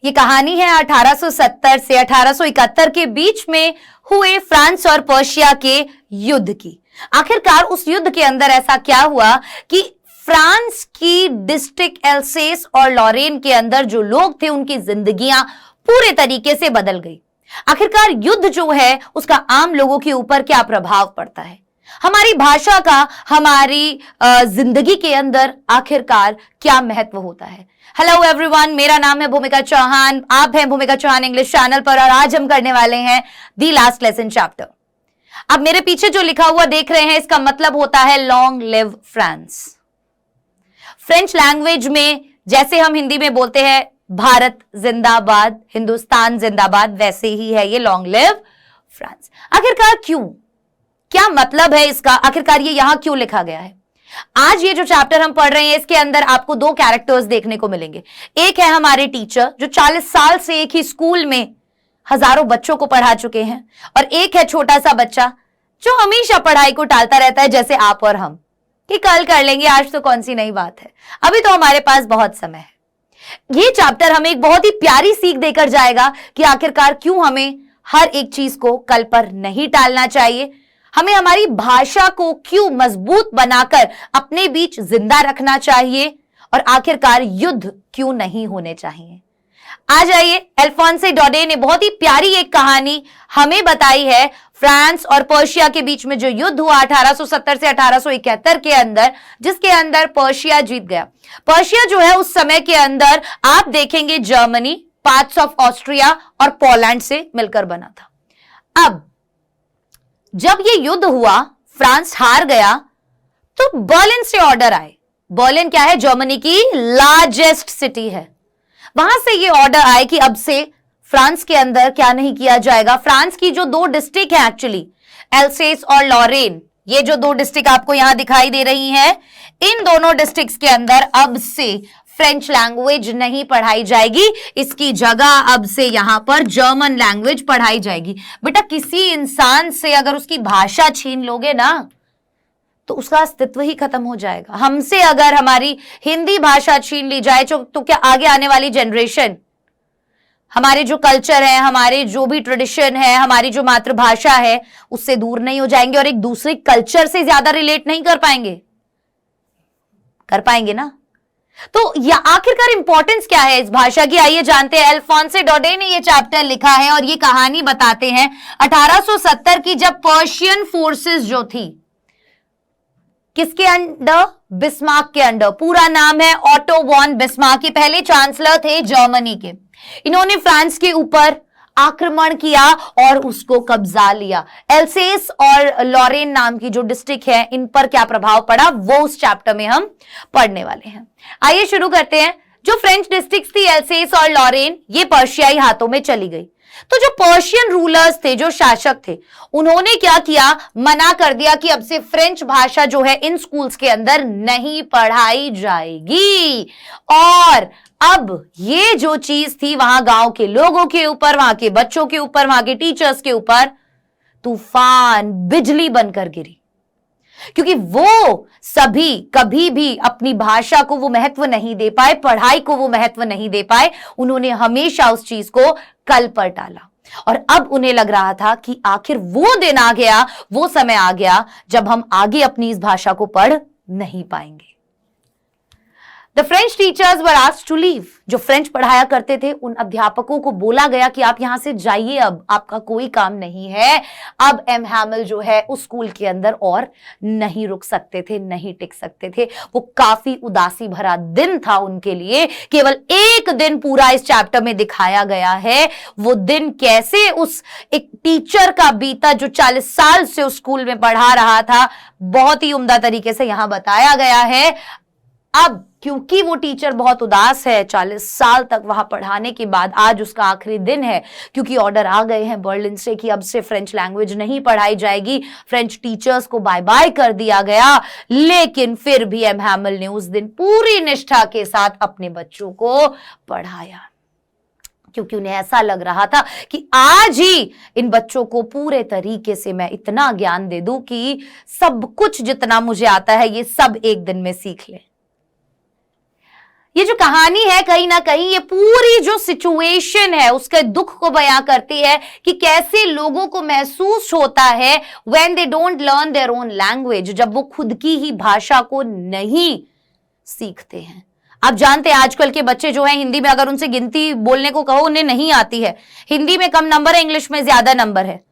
ये कहानी है 1870 से 1871 के बीच में हुए फ्रांस और पर्शिया के युद्ध की। आखिरकार उस युद्ध के अंदर ऐसा क्या हुआ कि फ्रांस की डिस्ट्रिक्ट एल्सेस और लॉरेन के अंदर जो लोग थे उनकी जिंदगियां पूरे तरीके से बदल गई। आखिरकार युद्ध जो है उसका आम लोगों के ऊपर क्या प्रभाव पड़ता है, हमारी भाषा का हमारी जिंदगी के अंदर आखिरकार क्या महत्व होता है। हेलो एवरीवन, मेरा नाम है भूमिका चौहान, आप हैं भूमिका चौहान इंग्लिश चैनल पर और आज हम करने वाले हैं दी लास्ट लेसन चैप्टर। अब मेरे पीछे जो लिखा हुआ देख रहे हैं इसका मतलब होता है long live France. French language में जैसे हम हिंदी में बोलते हैं भारत जिंदाबाद, हिंदुस्तान जिंदाबाद, वैसे ही है ये लॉन्ग लिव फ्रांस। आखिरकार क्यों, क्या मतलब है इसका, आखिरकार ये यहां क्यों लिखा गया है। आज ये जो चैप्टर हम पढ़ रहे हैं इसके अंदर आपको दो कैरेक्टर्स देखने को मिलेंगे। एक है हमारे टीचर जो 40 साल से एक ही स्कूल में हजारों बच्चों को पढ़ा चुके हैं, और एक है छोटा सा बच्चा जो हमेशा पढ़ाई को टालता रहता है, जैसे आप और हम, कि कल कर लेंगे, आज तो कौन सी नई बात है, अभी तो हमारे पास बहुत समय है। ये चैप्टर हमें एक बहुत ही प्यारी सीख देकर जाएगा कि आखिरकार क्यों हमें हर एक चीज को कल पर नहीं टालना चाहिए, हमें हमारी भाषा को क्यों मजबूत बनाकर अपने बीच जिंदा रखना चाहिए, और आखिरकार युद्ध क्यों नहीं होने चाहिए। आ जाइए, अल्फोंसे डौडे ने बहुत ही प्यारी एक कहानी हमें बताई है फ्रांस और पर्शिया के बीच में जो युद्ध हुआ 1870 से 1871 के अंदर, जिसके अंदर पर्शिया जीत गया। पर्शिया जो है उस समय के अंदर आप देखेंगे जर्मनी, पार्ट्स ऑफ ऑस्ट्रिया और पोलैंड से मिलकर बना था। अब जब ये युद्ध हुआ, फ्रांस हार गया, तो बर्लिन से ऑर्डर आए। बर्लिन क्या है, जर्मनी की लार्जेस्ट सिटी है। वहां से ये ऑर्डर आए कि अब से फ्रांस के अंदर क्या नहीं किया जाएगा। फ्रांस की जो दो डिस्ट्रिक्ट है एक्चुअली, एल्सेस और लॉरेन, ये जो दो डिस्ट्रिक्ट आपको यहां दिखाई दे रही हैं, इन दोनों डिस्ट्रिक्ट्स के अंदर अब से फ्रेंच लैंग्वेज नहीं पढ़ाई जाएगी, इसकी जगह अब से यहां पर जर्मन लैंग्वेज पढ़ाई जाएगी। बेटा, किसी इंसान से अगर उसकी भाषा छीन लोगे ना तो उसका अस्तित्व ही खत्म हो जाएगा। हमसे अगर हमारी हिंदी भाषा छीन ली जाए तो क्या आगे आने वाली जनरेशन हमारे जो कल्चर है, हमारे जो भी ट्रेडिशन है, हमारी जो मातृभाषा है, उससे दूर नहीं हो जाएंगे और एक दूसरे कल्चर से ज्यादा रिलेट नहीं कर पाएंगे? कर पाएंगे ना। तो या आखिरकार इंपॉर्टेंस क्या है इस भाषा की, आइए जानते हैं। अल्फोंसे डौडे ने ये चैप्टर लिखा है और ये कहानी बताते हैं 1870 की, जब पर्शियन फोर्सेस जो थी किसके अंडर, बिस्मार्क के अंडर। पूरा नाम है ऑटो वॉन बिस्मार्क, पहले चांसलर थे जर्मनी के। इन्होंने फ्रांस के ऊपर आक्रमण किया और उसको कब्जा लिया। एल्सेस और लॉरेन नाम की जो डिस्ट्रिक्ट है, इन पर क्या प्रभाव पड़ा वो उस चैप्टर में हम पढ़ने वाले हैं। आइए शुरू करते हैं। जो फ्रेंच डिस्ट्रिक्ट थी एल्सेस और लॉरेन, ये पर्शियाई हाथों में चली गई। तो जो पर्शियन रूलर्स थे, जो शासक थे, उन्होंने क्या किया, मना कर दिया कि अब से फ्रेंच भाषा जो है इन स्कूल्स के अंदर नहीं पढ़ाई जाएगी। और अब ये जो चीज थी वहां गांव के लोगों के ऊपर, वहां के बच्चों के ऊपर, वहां के टीचर्स के ऊपर तूफान बिजली बनकर गिरी, क्योंकि वो सभी कभी भी अपनी भाषा को वो महत्व नहीं दे पाए, पढ़ाई को वो महत्व नहीं दे पाए। उन्होंने हमेशा उस चीज को कल पर टाला और अब उन्हें लग रहा था कि आखिर वो दिन आ गया, वो समय आ गया जब हम आगे अपनी इस भाषा को पढ़ नहीं पाएंगे। The French teachers were asked to leave. जो फ्रेंच पढ़ाया करते थे उन अध्यापकों को बोला गया कि आप यहां से जाइए, अब आपका कोई काम नहीं है। अब एम हैमल जो है उस स्कूल के अंदर और नहीं रुक सकते थे, नहीं टिक सकते थे। वो काफी उदासी भरा दिन था उनके लिए। केवल एक दिन पूरा इस चैप्टर में दिखाया गया है। वो दिन कैसे उस एक टीचर का बीता जो 40 साल से उस स्कूल में पढ़ा रहा था, बहुत ही उम्दा तरीके से यहां बताया गया है। अब क्योंकि वो टीचर बहुत उदास है, 40 साल तक वहां पढ़ाने के बाद आज उसका आखिरी दिन है, क्योंकि ऑर्डर आ गए हैं बर्लिन से कि अब से फ्रेंच लैंग्वेज नहीं पढ़ाई जाएगी। फ्रेंच टीचर्स को बाय बाय कर दिया गया। लेकिन फिर भी एम हैमल ने उस दिन पूरी निष्ठा के साथ अपने बच्चों को पढ़ाया, क्योंकि उन्हें ऐसा लग रहा था कि आज ही इन बच्चों को पूरे तरीके से मैं इतना ज्ञान दे दूं कि सब कुछ जितना मुझे आता है ये सब एक दिन में सीख लें। ये जो कहानी है कहीं ना कहीं ये पूरी जो सिचुएशन है उसके दुख को बयां करती है कि कैसे लोगों को महसूस होता है when they don't learn their own language, जब वो खुद की ही भाषा को नहीं सीखते हैं। आप जानते हैं आजकल के बच्चे जो हैं हिंदी में अगर उनसे गिनती बोलने को कहो उन्हें नहीं आती है। हिंदी में कम नंबर है, इंग्लिश में ज्यादा नंबर है,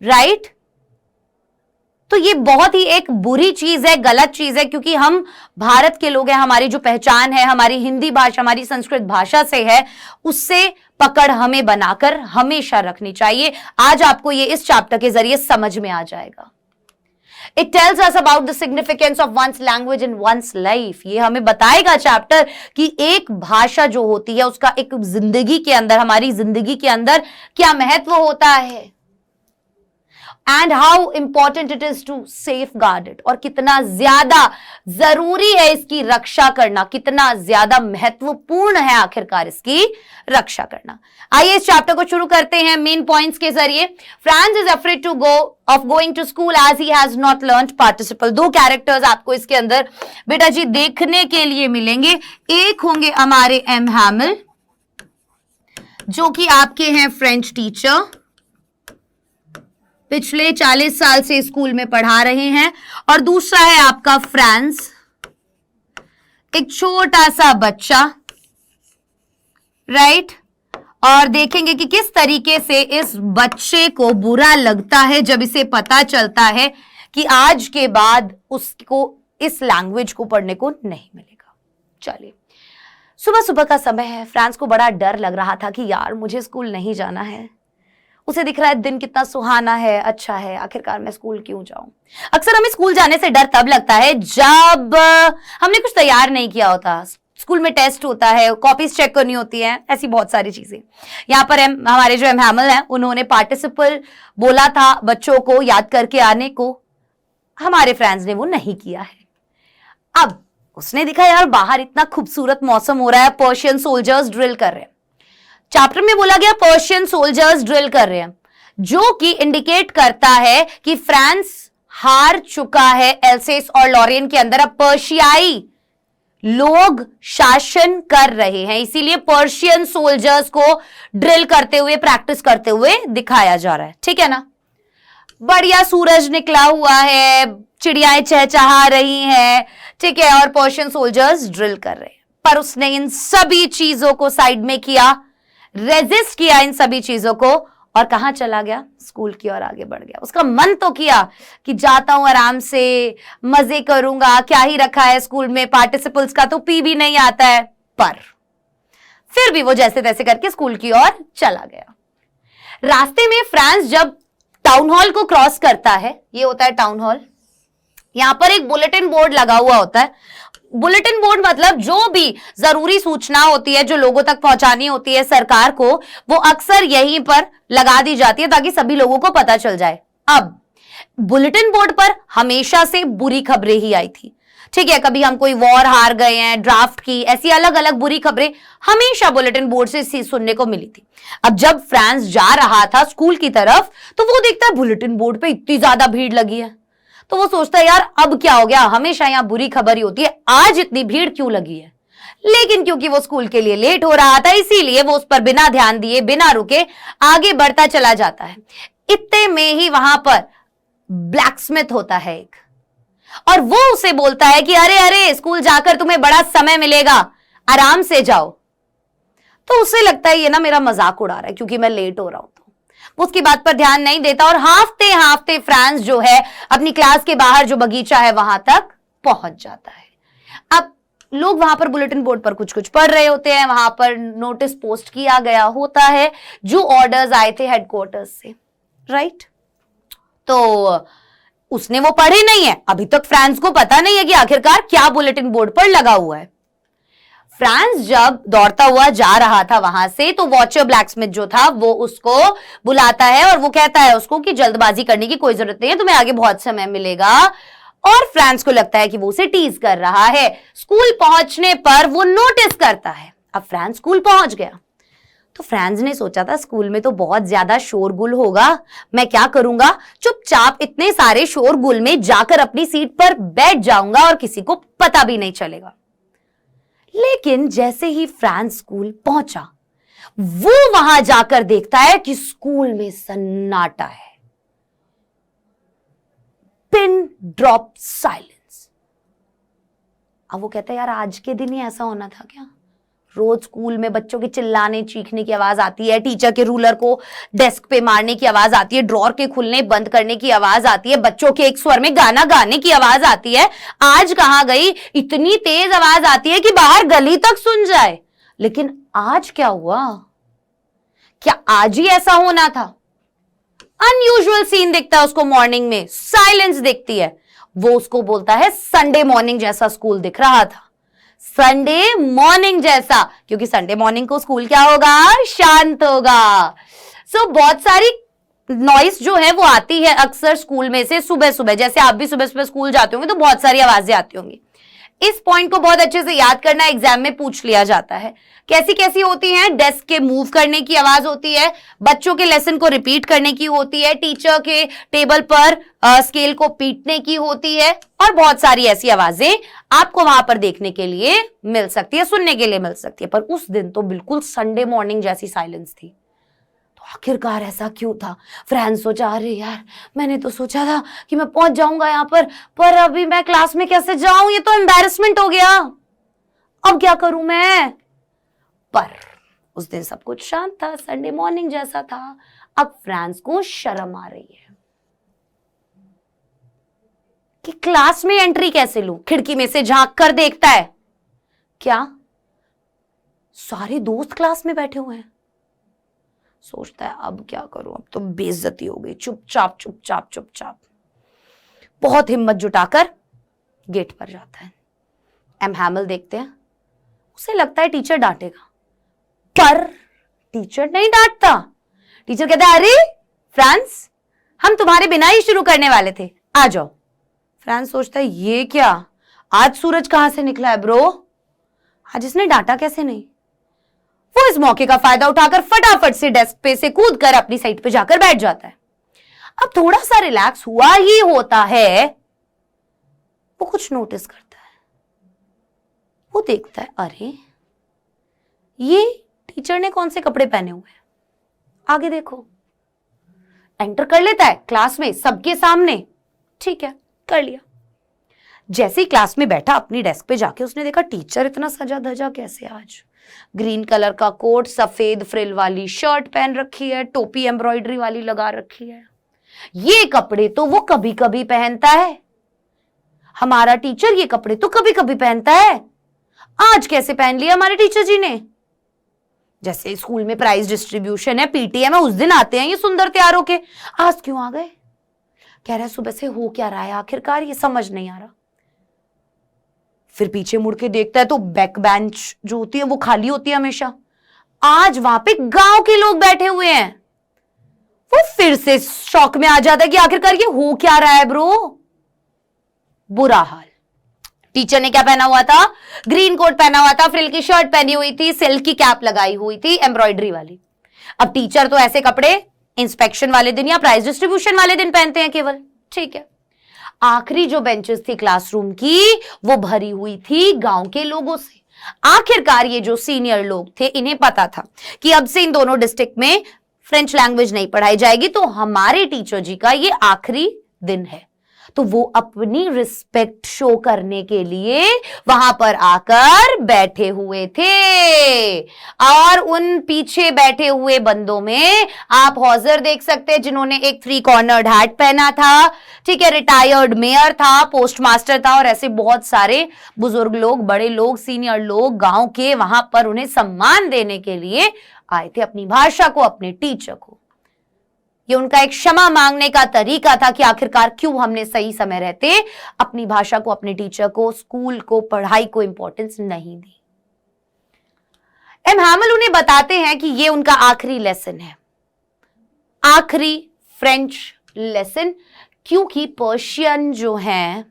राइट? तो ये बहुत ही एक बुरी चीज है, गलत चीज है, क्योंकि हम भारत के लोग हैं, हमारी जो पहचान है हमारी हिंदी भाषा, हमारी संस्कृत भाषा से है, उससे पकड़ हमें बनाकर हमेशा रखनी चाहिए। आज आपको ये इस चैप्टर के जरिए समझ में आ जाएगा। It tells us about the significance of one's language in one's life। ये हमें बताएगा चैप्टर कि एक भाषा जो होती है उसका एक जिंदगी के अंदर, हमारी जिंदगी के अंदर क्या महत्व होता है, and how important it is to safeguard it, और कितना ज्यादा जरूरी है इसकी रक्षा करना, कितना ज्यादा महत्वपूर्ण है आखिरकार इसकी रक्षा करना। आइए इस चैप्टर को शुरू करते हैं मेन पॉइंट्स के जरिए। Frans is afraid to go of going to school as he has not learned participle. दो कैरेक्टर्स आपको इसके अंदर बेटा जी देखने के लिए मिलेंगे। एक होंगे हमारे एम हैमिल जो कि आपके हैं फ्रेंच टीचर, पिछले 40 साल से स्कूल में पढ़ा रहे हैं, और दूसरा है आपका फ्रांस, एक छोटा सा बच्चा, राइट? और देखेंगे कि किस तरीके से इस बच्चे को बुरा लगता है जब इसे पता चलता है कि आज के बाद उसको इस लैंग्वेज को पढ़ने को नहीं मिलेगा। चलिए, सुबह सुबह का समय है, फ्रांस को बड़ा डर लग रहा था कि यार मुझे स्कूल नहीं जाना है। उसे दिख रहा है दिन कितना सुहाना है, अच्छा है, आखिरकार मैं स्कूल क्यों जाऊं। अक्सर हमें स्कूल जाने से डर तब लगता है जब हमने कुछ तैयार नहीं किया होता। स्कूल में टेस्ट होता है, कॉपीज चेक करनी होती है, ऐसी बहुत सारी चीजें। यहाँ पर हमारे जो एम हैमिल हैं उन्होंने पार्टिसिपल बोला था बच्चों को याद करके आने को, हमारे फ्रेंड्स ने वो नहीं किया है। अब उसने दिखा यार बाहर इतना खूबसूरत मौसम हो रहा है, पर्शियन सोल्जर्स ड्रिल कर रहे हैं। चैप्टर में बोला गया पर्शियन सोल्जर्स ड्रिल कर रहे हैं, जो कि इंडिकेट करता है कि फ्रांस हार चुका है एल्सेस और लॉरियन के अंदर। अब पर्शियाई लोग शासन कर रहे हैं, इसीलिए पर्शियन सोल्जर्स को ड्रिल करते हुए, प्रैक्टिस करते हुए दिखाया जा रहा है, ठीक है ना? बढ़िया सूरज निकला हुआ है, चिड़ियाएं चहचहा रही हैं, ठीक है, और पर्शियन सोल्जर्स ड्रिल कर रहे हैं। पर उसने इन सभी चीजों को साइड में किया, रेजिस्ट किया इन सभी चीजों को, और कहां चला गया? स्कूल की ओर आगे बढ़ गया। उसका मन तो किया कि जाता हूं आराम से, मजे करूंगा, क्या ही रखा है स्कूल में, पार्टिसिपल्स का तो पी भी नहीं आता है, पर फिर भी वो जैसे तैसे करके स्कूल की ओर चला गया। रास्ते में फ्रांस जब टाउन हॉल को क्रॉस करता है, ये होता है टाउन हॉल, यहां पर एक बुलेटिन बोर्ड लगा हुआ होता है। बुलेटिन बोर्ड मतलब जो भी जरूरी सूचना होती है जो लोगों तक पहुंचानी होती है सरकार को, वो अक्सर यहीं पर लगा दी जाती है ताकि सभी लोगों को पता चल जाए। अब बुलेटिन बोर्ड पर हमेशा से बुरी खबरें ही आई थी, ठीक है, कभी हम कोई वॉर हार गए हैं, ड्राफ्ट की, ऐसी अलग अलग बुरी खबरें हमेशा बुलेटिन बोर्ड से सुनने को मिली थी। अब जब फ्रांस जा रहा था स्कूल की तरफ तो वो देखता है बुलेटिन बोर्ड पे इतनी ज्यादा भीड़ लगी है, तो वो सोचता है यार अब क्या हो गया, हमेशा यहां बुरी खबर ही होती है, आज इतनी भीड़ क्यों लगी है। लेकिन क्योंकि वो स्कूल के लिए लेट हो रहा था इसीलिए वो उस पर बिना ध्यान दिए, बिना रुके आगे बढ़ता चला जाता है। इतने में ही वहां पर ब्लैकस्मिथ होता है एक, और वो उसे बोलता है कि अरे अरे स्कूल जाकर तुम्हें बड़ा समय मिलेगा, आराम से जाओ। तो उसे लगता है ये ना मेरा मजाक उड़ा रहा है क्योंकि मैं लेट हो रहा हूं। वो उसकी बात पर ध्यान नहीं देता और हांफते हांफते फ्रांस जो है अपनी क्लास के बाहर जो बगीचा है वहां तक पहुंच जाता है। अब लोग वहां पर बुलेटिन बोर्ड पर कुछ कुछ पढ़ रहे होते हैं, वहां पर नोटिस पोस्ट किया गया होता है जो ऑर्डर्स आए थे हेडक्वार्टर्स से, राइट? तो उसने वो पढ़े नहीं है, अभी तक फ्रांस को पता नहीं है कि आखिरकार क्या बुलेटिन बोर्ड पर लगा हुआ है। फ्रांस जब दौड़ता हुआ जा रहा था वहां से तो वॉचर ब्लैकस्मिथ जो था वो उसको बुलाता है और वो कहता है उसको कि जल्दबाजी करने की कोई जरूरत नहीं है, तुम्हें आगे बहुत समय मिलेगा। और फ्रांस को लगता है कि वो उसे टीज कर रहा है। स्कूल पहुंचने पर वो नोटिस करता है, अब फ्रांस स्कूल पहुंच गया तो फ्रांस ने सोचा था स्कूल में तो बहुत ज्यादा शोरगुल होगा, मैं क्या करूंगा, चुपचाप इतने सारे शोरगुल में जाकर अपनी सीट पर बैठ जाऊंगा और किसी को पता भी नहीं चलेगा। लेकिन जैसे ही फ्रांस स्कूल पहुंचा, वो वहां जाकर देखता है कि स्कूल में सन्नाटा है, पिन ड्रॉप साइलेंस। अब वो कहता है यार आज के दिन ही ऐसा होना था क्या? रोज स्कूल में बच्चों के चिल्लाने चीखने की आवाज आती है, टीचर के रूलर को डेस्क पे मारने की आवाज आती है, ड्रॉर के खुलने बंद करने की आवाज आती है, बच्चों के एक स्वर में गाना गाने की आवाज आती है। आज कहां गई? इतनी तेज आवाज आती है कि बाहर गली तक सुन जाए। लेकिन आज क्या हुआ? क्या आज ही ऐसा होना था? अनयूजुअल सीन दिखता है उसको मॉर्निंग में, साइलेंस दिखती है। वो उसको बोलता है संडे मॉर्निंग जैसा स्कूल दिख रहा था, संडे मॉर्निंग जैसा, क्योंकि संडे मॉर्निंग को स्कूल क्या होगा? शांत होगा। सो बहुत सारी नॉइस जो है वो आती है अक्सर स्कूल में से सुबह सुबह। जैसे आप भी सुबह सुबह स्कूल जाते होंगे तो बहुत सारी आवाजें आती होंगी। इस पॉइंट को बहुत अच्छे से याद करना, एग्जाम में पूछ लिया जाता है। कैसी कैसी होती हैं? डेस्क के मूव करने की आवाज होती है, बच्चों के लेसन को रिपीट करने की होती है, टीचर के टेबल पर स्केल को पीटने की होती है, और बहुत सारी ऐसी आवाजें आपको वहां पर देखने के लिए मिल सकती है, सुनने के लिए मिल सकती है। पर उस दिन तो बिल्कुल संडे मॉर्निंग जैसी साइलेंस थी। आखिरकार ऐसा क्यों था? फ्रांस सोचा, अरे यार मैंने तो सोचा था कि मैं पहुंच जाऊंगा यहाँ पर अभी मैं क्लास में कैसे जाऊं? ये तो एम्बैरेसमेंट हो गया, अब क्या करूं मैं? पर उस दिन सब कुछ शांत था, संडे मॉर्निंग जैसा था। अब फ्रांस को शर्म आ रही है कि क्लास में एंट्री कैसे लूं। खिड़की में से झांक कर देखता है, क्या सारे दोस्त क्लास में बैठे हुए हैं। सोचता है अब क्या करूं, अब तो बेइज्जती हो गई। चुपचाप चुपचाप चुपचाप बहुत हिम्मत जुटाकर गेट पर जाता है। एम हैमल देखते हैं, उसे लगता है टीचर डांटेगा, पर टीचर नहीं डांटता। टीचर कहता है अरे फ्रांस, हम तुम्हारे बिना ही शुरू करने वाले थे, आ जाओ। फ्रांस सोचता है ये क्या, आज सूरज कहां से निकला है ब्रो? आज इसने डांटा कैसे नहीं? वो इस मौके का फायदा उठाकर फटाफट से डेस्क पे से कूद कर अपनी साइड पे जाकर बैठ जाता है। अब थोड़ा सा रिलैक्स हुआ ही होता है, वो कुछ नोटिस करता है। वो देखता है अरे ये टीचर ने कौन से कपड़े पहने हुए हैं। आगे देखो, एंटर कर लेता है क्लास में सबके सामने। ठीक है, कर लिया। जैसे ही क्लास में बैठा अपनी डेस्क पे जाके उसने देखा टीचर इतना सजा धजा कैसे आज। ग्रीन कलर का कोट, सफेद फ्रिल वाली शर्ट पहन रखी है, टोपी एम्ब्रॉयडरी वाली लगा रखी है। ये कपड़े तो वो कभी कभी पहनता है, हमारा टीचर ये कपड़े तो कभी कभी पहनता है, आज कैसे पहन लिया हमारे टीचर जी ने? जैसे स्कूल में प्राइज डिस्ट्रीब्यूशन है, पीटीएम है, उस दिन आते हैं ये सुंदर तैयार होके, आज क्यों आ गए? कह रहा है सुबह से हो क्या रहा है आखिरकार, ये समझ नहीं आ रहा। फिर पीछे मुड़ के देखता है तो बैक बेंच जो होती है वो खाली होती है हमेशा। आज वहां पे गांव के लोग बैठे हुए हैं। वो फिर से शॉक में आ जाता है कि आखिरकार ये हो क्या रहा है ब्रो। बुरा हाल। टीचर ने क्या पहना हुआ था? ग्रीन कोट पहना हुआ था, फ्रिल की शर्ट पहनी हुई थी, सिल्क की कैप लगाई हुई थी एम्ब्रॉयडरी वाली। अब टीचर तो ऐसे कपड़े इंस्पेक्शन वाले दिन या प्राइज डिस्ट्रीब्यूशन वाले दिन पहनते हैं केवल। ठीक है, आखिरी जो बेंचेस थी क्लासरूम की वो भरी हुई थी गांव के लोगों से। आखिरकार ये जो सीनियर लोग थे इन्हें पता था कि अब से इन दोनों डिस्ट्रिक्ट में फ्रेंच लैंग्वेज नहीं पढ़ाई जाएगी, तो हमारे टीचर जी का ये आखिरी दिन है। तो वो अपनी रिस्पेक्ट शो करने के लिए वहां पर आकर बैठे हुए थे। और उन पीछे बैठे हुए बंदों में आप हौजर देख सकते हैं जिन्होंने एक 3 कॉर्नर्ड हैट पहना था। ठीक है, रिटायर्ड मेयर था, पोस्ट मास्टर था, और ऐसे बहुत सारे बुजुर्ग लोग, बड़े लोग, सीनियर लोग गांव के वहां पर उन्हें सम्मान देने के लिए आए थे, अपनी भाषा को, अपने टीचर को। ये उनका एक क्षमा मांगने का तरीका था कि आखिरकार क्यों हमने सही समय रहते अपनी भाषा को, अपने टीचर को, स्कूल को, पढ़ाई को इंपॉर्टेंस नहीं दी। एम हैमल उन्हें बताते हैं कि ये उनका आखिरी लेसन है, आखिरी फ्रेंच लेसन, क्योंकि पर्शियन जो हैं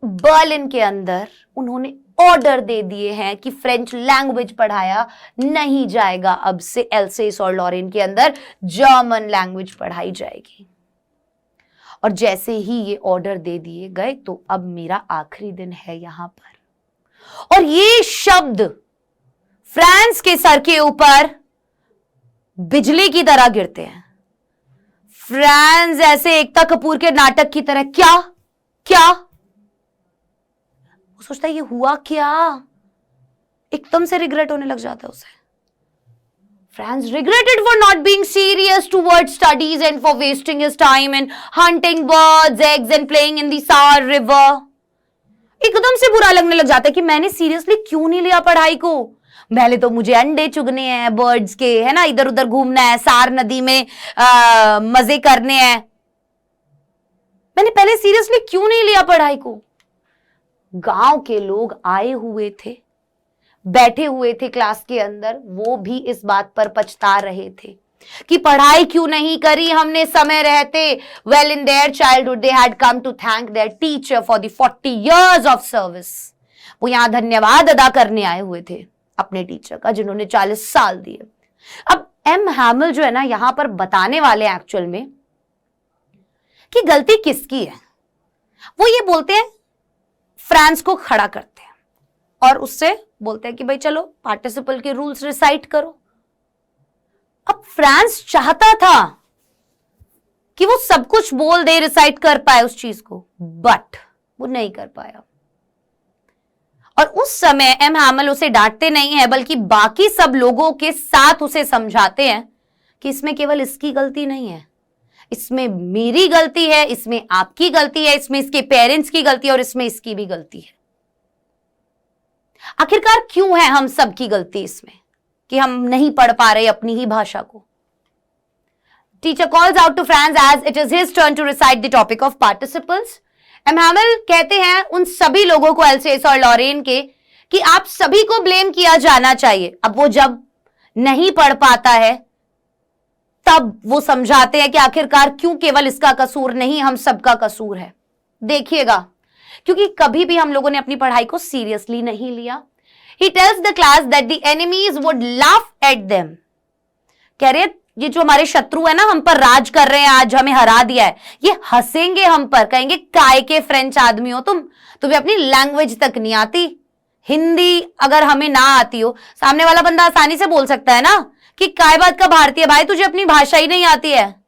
बर्लिन के अंदर उन्होंने ऑर्डर दे दिए हैं कि फ्रेंच लैंग्वेज पढ़ाया नहीं जाएगा, अब से एल्सेस और लॉरेन के अंदर जर्मन लैंग्वेज पढ़ाई जाएगी। और जैसे ही ये ऑर्डर दे दिए गए तो अब मेरा आखिरी दिन है यहां पर, और ये शब्द फ्रांस के सर के ऊपर बिजली की तरह गिरते हैं। फ्रांस ऐसे एकता कपूर के नाटक की तरह क्या क्या, वो सोचता है ये हुआ क्या, एकदम से रिग्रेट होने लग जाता है उसे। France regretted for not being serious towards studies and for wasting his time in hunting birds, eggs and playing in the Saar river. एकदम से बुरा लगने लग जाता है कि मैंने सीरियसली क्यों नहीं लिया पढ़ाई को। पहले तो मुझे अंडे चुगने हैं बर्ड्स के, है ना, इधर उधर घूमना है, सार नदी में मजे करने हैं, मैंने पहले सीरियसली क्यों नहीं लिया पढ़ाई को। गांव के लोग आए हुए थे, बैठे हुए थे क्लास के अंदर, वो भी इस बात पर पछता रहे थे कि पढ़ाई क्यों नहीं करी हमने समय रहते। Well in their childhood they had come to thank their teacher for the 40 years of service. वो यहां धन्यवाद अदा करने आए हुए थे अपने टीचर का जिन्होंने 40 साल दिए। अब एम हैमिल जो है ना यहां पर बताने वाले एक्चुअल में कि गलती किसकी है। वो ये बोलते हैं, फ्रांस को खड़ा करते हैं और उससे बोलते हैं कि भाई चलो पार्टिसिपल के रूल्स रिसाइट करो। अब फ्रांस चाहता था कि वो सब कुछ बोल दे, रिसाइट कर पाए उस चीज को, बट वो नहीं कर पाया। और उस समय एम हैमिल उसे डांटते नहीं है बल्कि बाकी सब लोगों के साथ उसे समझाते हैं कि इसमें केवल इसकी गलती नहीं है, इसमें मेरी गलती है, इसमें आपकी गलती है, इसमें इसके पेरेंट्स की गलती है और इसमें इसकी भी गलती है। आखिरकार क्यों है हम सब की गलती इसमें कि हम नहीं पढ़ पा रहे अपनी ही भाषा को। Teacher calls out to Franz as it is his turn to recite the topic of participles. M Hamel कहते हैं उन सभी लोगों को, एल्सेस और लॉरेन के, कि आप सभी को ब्लेम किया जाना चाहिए। अब वो जब नहीं पढ़ पाता है तब वो समझाते हैं कि आखिरकार क्यों केवल इसका कसूर नहीं, हम सबका कसूर है। देखिएगा, क्योंकि कभी भी हम लोगों ने अपनी पढ़ाई को सीरियसली नहीं लिया। He tells the class that the enemies would laugh at them. कह रहे ये जो हमारे शत्रु है ना, हम पर राज कर रहे हैं, आज हमें हरा दिया है, ये हंसेंगे हम पर, कहेंगे काय के फ्रेंच आदमी हो तुम्हें अपनी लैंग्वेज तक नहीं आती। हिंदी अगर हमें ना आती हो, सामने वाला बंदा आसानी से बोल सकता है ना कि काय बात का भारतीय भाई, तुझे अपनी भाषा ही नहीं आती है,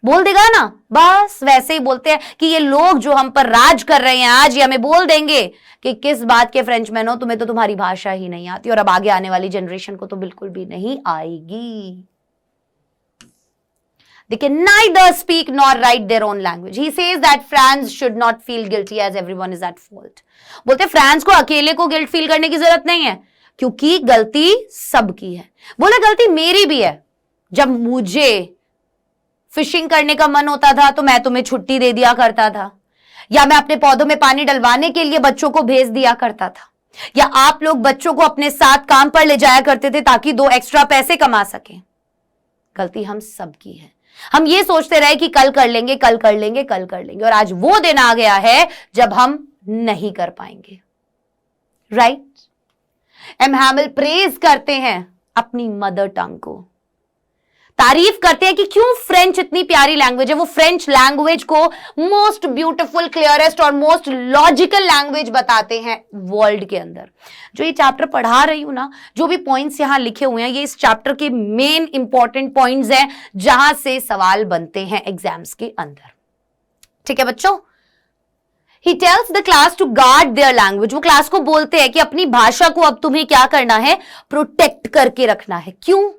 बोल देगा ना। बस वैसे ही बोलते हैं कि ये लोग जो हम पर राज कर रहे हैं आज, ये हमें बोल देंगे कि किस बात के फ्रेंचमैन हो, तुम्हें तो तुम्हारी भाषा ही नहीं आती, और अब आगे आने वाली जनरेशन को तो बिल्कुल भी नहीं आएगी। They can neither speak nor write their own language. He says that France should not feel guilty as everyone is at fault. बोलते फ्रांस को अकेले को गिल्ट फील करने की जरूरत नहीं है क्योंकि गलती सबकी है। बोला गलती मेरी भी है, जब मुझे फिशिंग करने का मन होता था तो मैं तुम्हें छुट्टी दे दिया करता था, या मैं अपने पौधों में पानी डलवाने के लिए बच्चों को भेज दिया करता था, या आप लोग बच्चों को अपने साथ काम पर ले जाया करते थे ताकि 2 एक्स्ट्रा पैसे कमा सकें। गलती हम सबकी है। हम ये सोचते रहे कि कल कर लेंगे, कल कर लेंगे, कल कर लेंगे, और आज वो दिन आ गया है जब हम नहीं कर पाएंगे। राइट? एम हैमिल प्रेज करते हैं अपनी मदर टंग को, तारीफ करते हैं कि क्यों फ्रेंच इतनी प्यारी लैंग्वेज है। वो फ्रेंच लैंग्वेज को मोस्ट ब्यूटीफुल, क्लियरेस्ट और मोस्ट लॉजिकल लैंग्वेज बताते हैं वर्ल्ड के अंदर। जो ये चैप्टर पढ़ा रही हूं ना, जो भी पॉइंट्स यहां लिखे हुए हैं, ये इस चैप्टर के मेन इंपॉर्टेंट पॉइंट्स हैं जहां से सवाल बनते हैं एग्जाम्स के अंदर। ठीक है बच्चों? He tells the class to guard their language. वो क्लास को बोलते हैं कि अपनी भाषा को अब तुम्हें क्या करना है, प्रोटेक्ट करके रखना है। क्यों?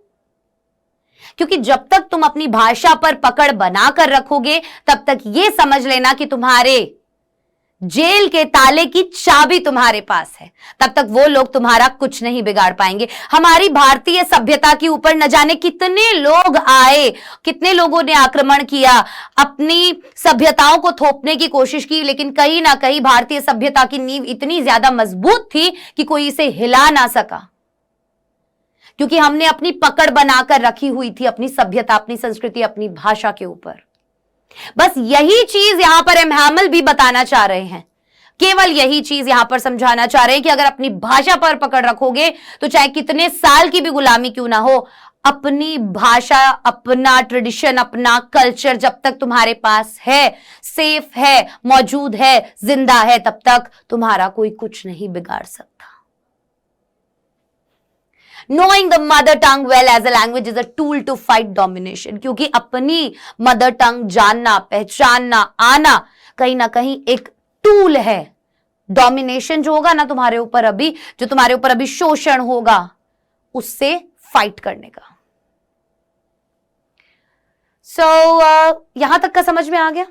क्योंकि जब तक तुम अपनी भाषा पर पकड़ बनाकर रखोगे तब तक ये समझ लेना कि तुम्हारे जेल के ताले की चाबी तुम्हारे पास है, तब तक वो लोग तुम्हारा कुछ नहीं बिगाड़ पाएंगे। हमारी भारतीय सभ्यता के ऊपर न जाने कितने लोग आए, कितने लोगों ने आक्रमण किया, अपनी सभ्यताओं को थोपने की कोशिश की, लेकिन कहीं ना कहीं भारतीय सभ्यता की नींव इतनी ज्यादा मजबूत थी कि कोई इसे हिला ना सका, क्योंकि हमने अपनी पकड़ बनाकर रखी हुई थी अपनी सभ्यता, अपनी संस्कृति, अपनी भाषा के ऊपर। बस यही चीज यहां पर एम हैमिल भी बताना चाह रहे हैं, केवल यही चीज यहां पर समझाना चाह रहे हैं कि अगर अपनी भाषा पर पकड़ रखोगे तो चाहे कितने साल की भी गुलामी क्यों ना हो, अपनी भाषा, अपना ट्रेडिशन, अपना कल्चर जब तक तुम्हारे पास है, सेफ है, मौजूद है, जिंदा है, तब तक तुम्हारा कोई कुछ नहीं बिगाड़ सकता। Knowing the mother tongue well as a language is a tool to fight domination, क्योंकि अपनी मदर टंग जानना, पहचानना, आना कहीं ना कहीं एक टूल है। डोमिनेशन जो होगा ना तुम्हारे ऊपर अभी, जो तुम्हारे ऊपर अभी शोषण होगा, उससे फाइट करने का। यहां तक का समझ में आ गया।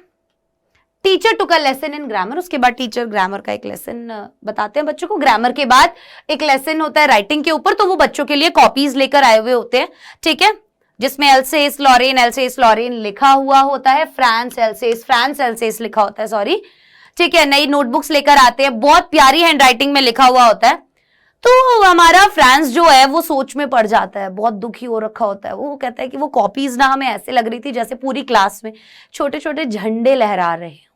Teacher took a lesson in grammar, उसके बाद टीचर ग्रामर का एक लेसन बताते हैं बच्चों को। ग्रामर के बाद एक लेसन होता है राइटिंग के ऊपर, तो वो बच्चों के लिए कॉपीज लेकर आए हुए होते हैं, ठीक है, जिसमें एल्सेस लॉरेन लिखा हुआ होता है, फ्रांस एल्सेस लिखा होता है, सॉरी, ठीक है। नई नोटबुक्स लेकर आते हैं, बहुत प्यारी हैंडराइटिंग में लिखा हुआ होता है। तो हमारा फ्रांस जो है वो सोच में पड़ जाता है, बहुत दुखी हो रखा होता है। वो कहता है कि वो कॉपीज ना हमें ऐसे लग रही थी जैसे पूरी क्लास में छोटे छोटे झंडे लहरा रहे हैं।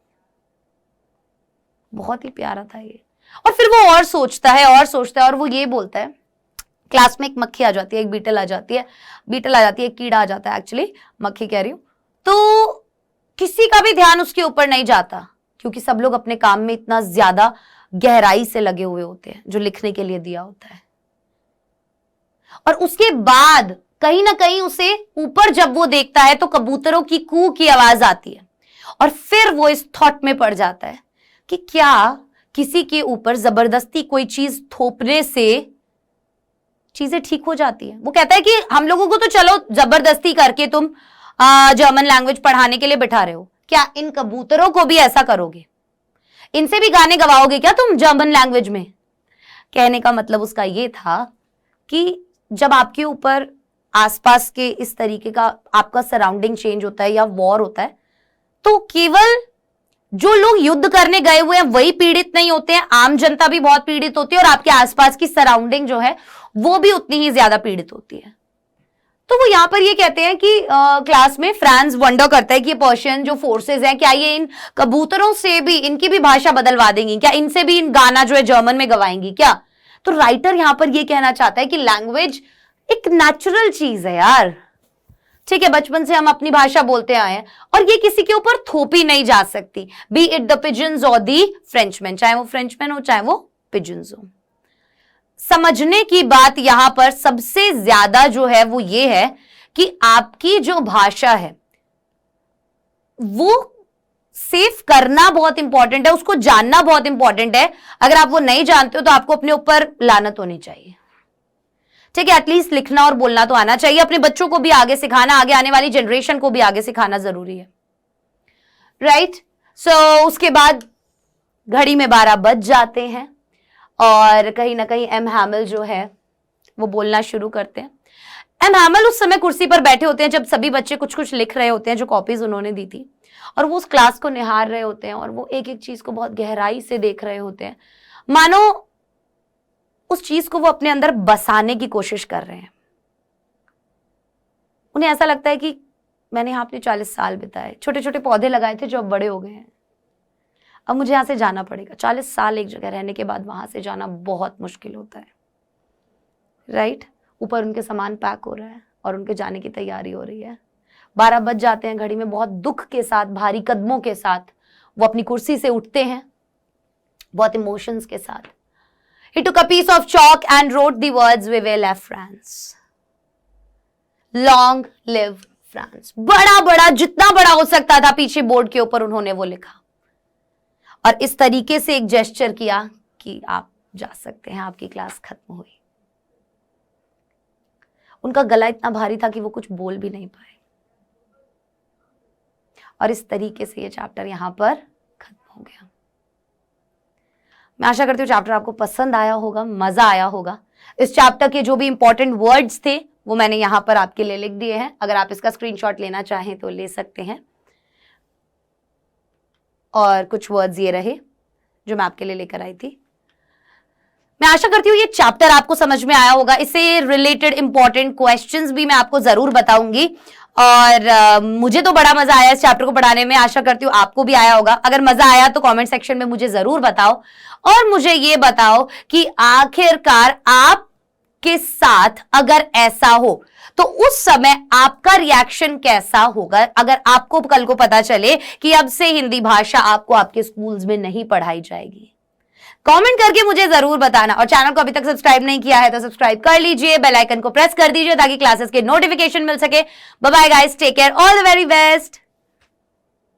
बहुत ही प्यारा था ये। और फिर वो और सोचता है और वो ये बोलता है, क्लास में एक मक्खी आ जाती है, एक बीटल आ जाती है, एक कीड़ा आ जाता है, एक्चुअली मक्खी कह रही हूं। तो किसी का भी ध्यान उसके ऊपर नहीं जाता, क्योंकि सब लोग अपने काम में इतना ज्यादा गहराई से लगे हुए होते हैं जो लिखने के लिए दिया होता है। और उसके बाद कहीं ना कहीं उसे ऊपर जब वो देखता है तो कबूतरों की कू की आवाज आती है, और फिर वो इस थॉट में पड़ जाता है कि क्या किसी के ऊपर जबरदस्ती कोई चीज थोपने से चीजें ठीक हो जाती है। वो कहता है कि हम लोगों को तो चलो जबरदस्ती करके तुम जर्मन लैंग्वेज पढ़ाने के लिए बिठा रहे हो, क्या इन कबूतरों को भी ऐसा करोगे? इनसे भी गाने गवाओगे क्या तुम जर्मन लैंग्वेज में? कहने का मतलब उसका ये था कि जब आपके ऊपर आसपास के इस तरीके का आपका सराउंडिंग चेंज होता है या वॉर होता है, तो केवल जो लोग युद्ध करने गए हुए हैं वही पीड़ित नहीं होते हैं, आम जनता भी बहुत पीड़ित होती है, और आपके आसपास की सराउंडिंग जो है वो भी उतनी ही ज्यादा पीड़ित होती है। तो वो यहां पर ये कहते हैं कि क्लास में फ्रांस वंडर करता है कि ये पर्शियन जो फोर्सेस हैं, क्या ये इन कबूतरों से भी इनकी भी भाषा बदलवा देंगी क्या? इनसे भी इन गाना जो है जर्मन में गवाएंगी क्या? तो राइटर यहां पर ये कहना चाहता है कि लैंग्वेज एक नेचुरल चीज है यार, ठीक है, बचपन से हम अपनी भाषा बोलते आए हैं, और ये किसी के ऊपर थोपी नहीं जा सकती, बी इट द पिजन्स और दी फ्रेंचमैन, चाहे वो फ्रेंचमैन हो चाहे वो पिजन्स हो। समझने की बात यहां पर सबसे ज्यादा जो है वो ये है कि आपकी जो भाषा है वो सेफ करना बहुत इंपॉर्टेंट है, उसको जानना बहुत इंपॉर्टेंट है। अगर आप वो नहीं जानते हो तो आपको अपने ऊपर लानत होनी चाहिए, ठीक है। एटलीस्ट लिखना और बोलना तो आना चाहिए। अपने बच्चों को भी आगे सिखाना, आगे आने वाली जनरेशन को भी आगे सिखाना जरूरी है, राइट। सो उसके बाद घड़ी में 12 बज जाते हैं, और कहीं ना कहीं एम हैमिल जो है वो बोलना शुरू करते हैं। एम हैमिल उस समय कुर्सी पर बैठे होते हैं जब सभी बच्चे कुछ कुछ लिख रहे होते हैं जो कॉपीज उन्होंने दी थी, और वो उस क्लास को निहार रहे होते हैं, और वो एक एक चीज को बहुत गहराई से देख रहे होते हैं, मानो उस चीज को वो अपने अंदर बसाने की कोशिश कर रहे हैं। उन्हें ऐसा लगता है कि मैंने यहाँ अपने 40 साल बिताए, छोटे छोटे पौधे लगाए थे जो अब बड़े हो गए हैं, अब मुझे यहाँ से जाना पड़ेगा। 40 साल एक जगह रहने के बाद वहां से जाना बहुत मुश्किल होता है, राइट। ऊपर उनके सामान पैक हो रहा है और उनके जाने की तैयारी हो रही है। 12 बज जाते हैं, घड़ी में बहुत दुख के साथ, भारी कदमों के साथ वो अपनी कुर्सी से उठते हैं, बहुत इमोशंस के साथ। He took a piece of chalk and wrote the words "We will have France." Long live France. बड़ा बड़ा, जितना बड़ा हो सकता था पीछे बोर्ड के ऊपर उन्होंने वो लिखा, और इस तरीके से एक जेस्चर किया कि आप जा सकते हैं, आपकी क्लास खत्म हुई। उनका गला इतना भारी था कि वो कुछ बोल भी नहीं पाए, और इस तरीके से ये चैप्टर यहां पर खत्म हो गया। मैं आशा करती हूँ चैप्टर आपको पसंद आया होगा, मजा आया होगा। इस चैप्टर के जो भी इंपॉर्टेंट वर्ड्स थे वो मैंने यहां पर आपके लिए लिख दिए हैं, अगर आप इसका स्क्रीनशॉट लेना चाहें तो ले सकते हैं। और कुछ वर्ड्स ये रहे जो मैं आपके लिए लेकर आई थी। मैं आशा करती हूँ ये चैप्टर आपको समझ में आया होगा। इससे रिलेटेड इंपॉर्टेंट क्वेश्चंस भी मैं आपको जरूर बताऊंगी, और मुझे तो बड़ा मजा आया इस चैप्टर को पढ़ाने में। आशा करती हूँ आपको भी आया होगा। अगर मजा आया तो कमेंट सेक्शन में मुझे जरूर बताओ, और मुझे ये बताओ कि आखिरकार आपके साथ अगर ऐसा हो तो उस समय आपका रिएक्शन कैसा होगा अगर आपको कल को पता चले कि अब से हिंदी भाषा आपको आपके स्कूल्स में नहीं पढ़ाई जाएगी? कमेंट करके मुझे जरूर बताना, और चैनल को अभी तक सब्सक्राइब नहीं किया है तो सब्सक्राइब कर लीजिए, बेल आइकन को प्रेस कर दीजिए ताकि क्लासेस के नोटिफिकेशन मिल सके। Bye bye guys, take care, all the very best.